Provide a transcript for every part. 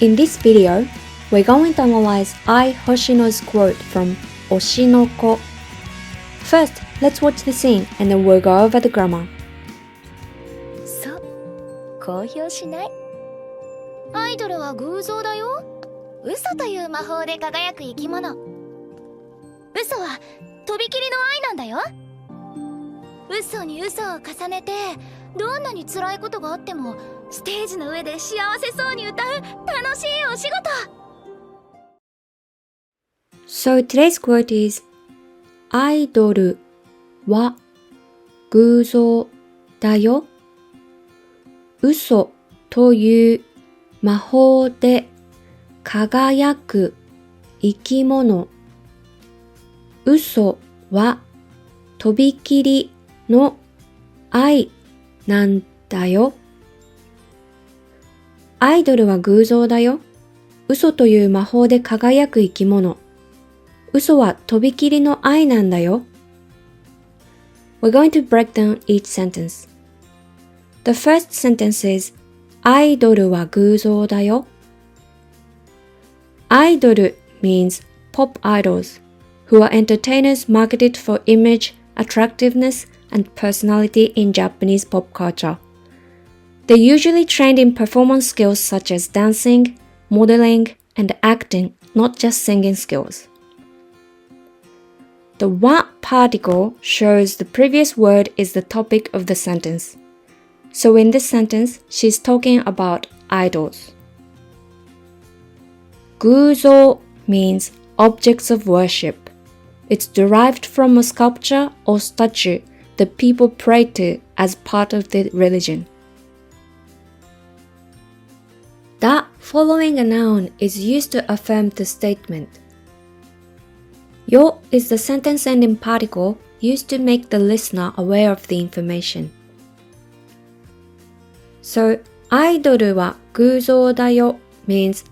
In this video, we're going to analyze Ai Hoshino's quote from 推しの子. First, let's watch the scene and then we'll go over the grammar. そう、公表しない。アイドルは偶像だよ。嘘という魔法で輝く生き物。嘘はとびきりの愛なんだよ。嘘に嘘を重ねて、どんなに辛いことがあってもステージの上で幸せそうに歌う楽しいお仕事。 So today's quote is アイドルは偶像だよ。嘘という魔法で輝く生き物。嘘はとびきりの愛なんだよ。アイドルは偶像だよ。嘘という魔法で輝く生き物。嘘はとびきりの愛なんだよ。We're going to break down each sentence. The first sentence is アイドルは偶像だよ。Idol means pop idols, who are entertainers marketed for image, attractiveness, and personality in Japanese pop culture. They're usually trained in performance skills such as dancing, modeling, and acting, not just singing skills. The wa particle shows the previous word is the topic of the sentence. So in this sentence, she's talking about idols. gūzō means objects of worship. It's derived from a sculpture or statue that people pray to as part of the religion. The following a noun is used to affirm the statement. Yo is the sentence ending particle used to make the listener aware of the information. So, アイドルは偶像だよ means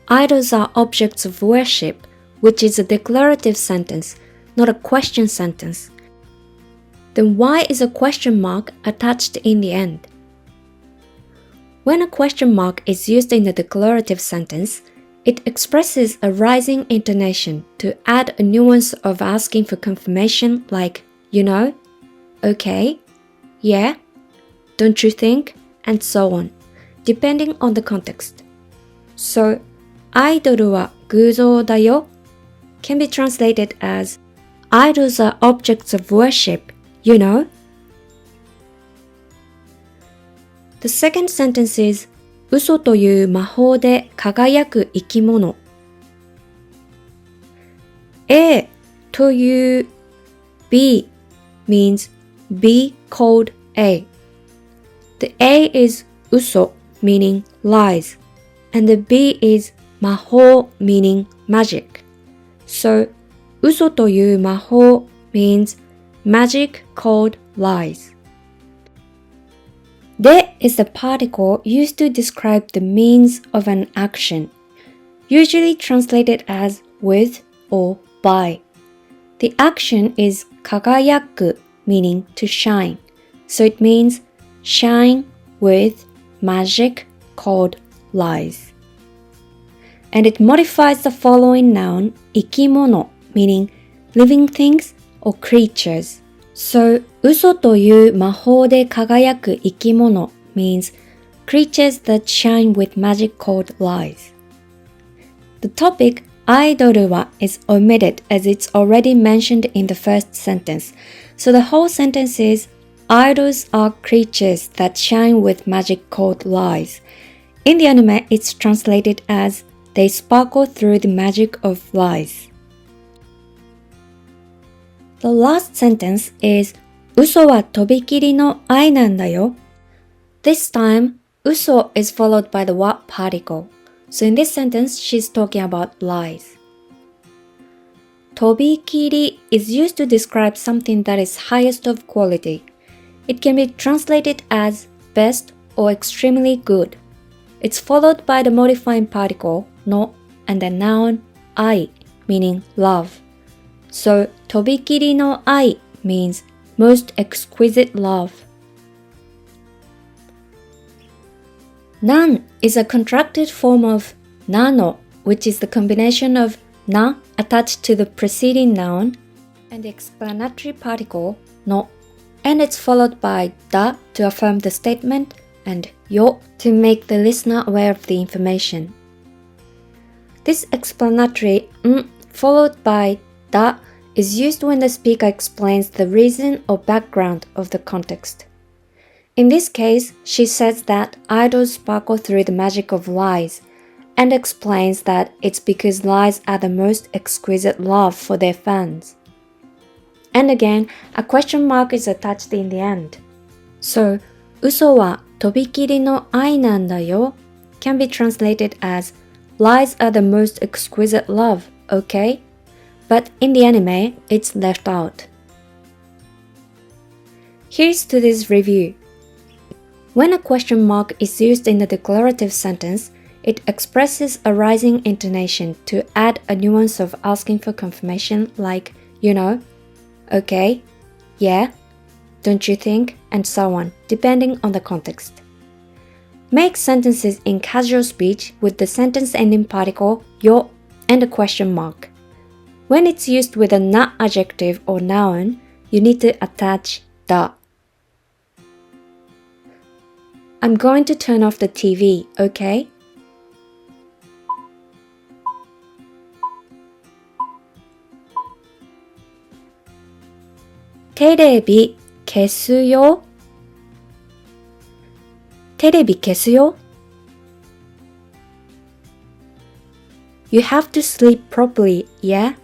idols are objects of worship, which is a declarative sentence, not a question sentence. Then why is a question mark attached in the end? When a question mark is used in a declarative sentence, it expresses a rising intonation to add a nuance of asking for confirmation like, you know, okay, yeah, don't you think, and so on, depending on the context. So, アイドルは偶像だよ can be translated as idols are objects of worship, you know. The second sentence is 嘘という魔法で輝く生き物。A という B means be called A. The A is 嘘 meaning lies, and the B is 魔法 meaning magic. So 嘘という魔法 means magic called lies. De is the particle used to describe the means of an action, usually translated as with or by. The action is kagayaku, meaning to shine, so it means shine with magic called lies. And it modifies the following noun, ikimono, meaning living things or creatures. So, 嘘という魔法で輝く生き物 means creatures that shine with magic called lies. The topic アイドルは is omitted as it's already mentioned in the first sentence. So the whole sentence is idols are creatures that shine with magic called lies. In the anime, it's translated as they sparkle through the magic of lies. The last sentence is 嘘はとびきりの愛なんだよ. This time, 嘘 is followed by the wa particle. So in this sentence, she's talking about lies. とびきり is used to describe something that is highest of quality. It can be translated as best or extremely good. It's followed by the modifying particle, no, and the noun, ai, meaning love. So, とびきりの愛 means most exquisite love. Nan is a contracted form of nano, which is the combination of na attached to the preceding noun and the explanatory particle no, and it's followed by da to affirm the statement and yo to make the listener aware of the information. This explanatory followed by da is used when the speaker explains the reason or background of the context. In this case, she says that idols sparkle through the magic of lies and explains that it's because lies are the most exquisite love for their fans. And again, a question mark is attached in the end. So, 嘘はとびきりの愛なんだよ can be translated as lies are the most exquisite love, okay? But in the anime, it's left out. Here's today's review. When a question mark is used in a declarative sentence, it expresses a rising intonation to add a nuance of asking for confirmation like, you know, okay, yeah, don't you think, and so on, depending on the context. Make sentences in casual speech with the sentence ending particle yo and a question mark. When it's used with a na adjective or noun, you need to attach da. I'm going to turn off the TV, okay? Terebi kesu yo. Terebi kesu yo. You have to sleep properly, yeah?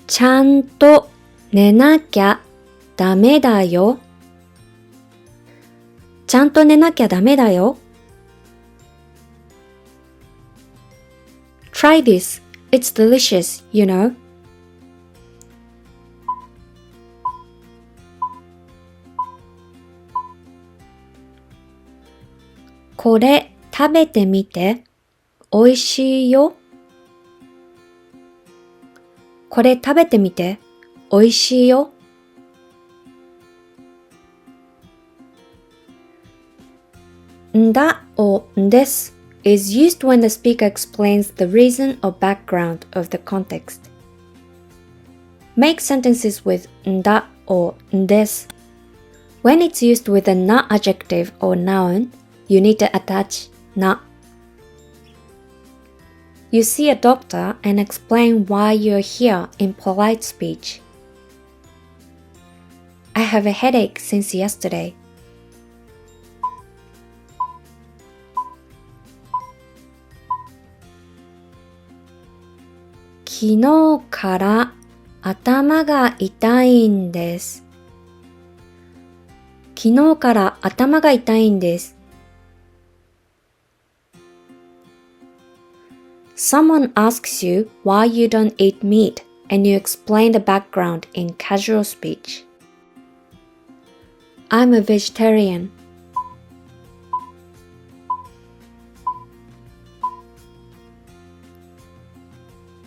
ちゃんと寝なきゃダメだよ。ちゃんと寝なきゃダメだよ。Try this. It's delicious, you know. これ食べてみて。おいしいよ。これ食べてみて。おいしいよ。んだ or んです is used when the speaker explains the reason or background of the context. Make sentences with んだ or んです When it's used with a na adjective or noun, you need to attach na. You see a doctor and explain why you're here in polite speech. I have a headache since yesterday.昨日から頭が痛いんです。昨日から頭が痛いんです。Someone asks you why you don't eat meat and you explain the background in casual speech. I'm a vegetarian.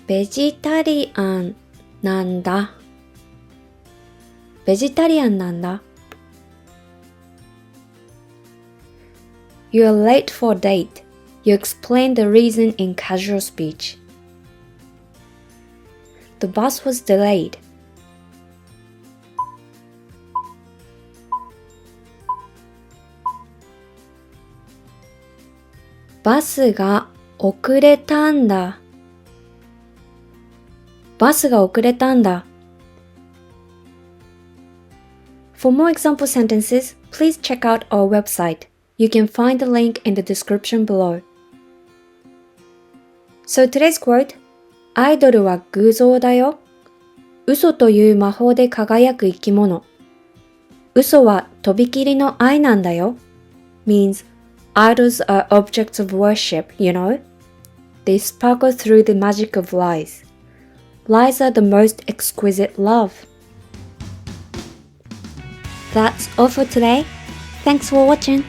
ベジタリアンなんだ。ベジタリアンなんだ。You're late for a date. You explain the reason in casual speech. The bus was delayed. バスが遅れたんだ。バスが遅れたんだ。For more example sentences, please check out our website. You can find the link in the description below. So today's quote, アイドルは偶像だよ。嘘という魔法で輝く生き物。嘘はとびきりの愛なんだよ means idols are objects of worship, you know? They sparkle through the magic of lies. Lies are the most exquisite love. That's all for today. Thanks for watching.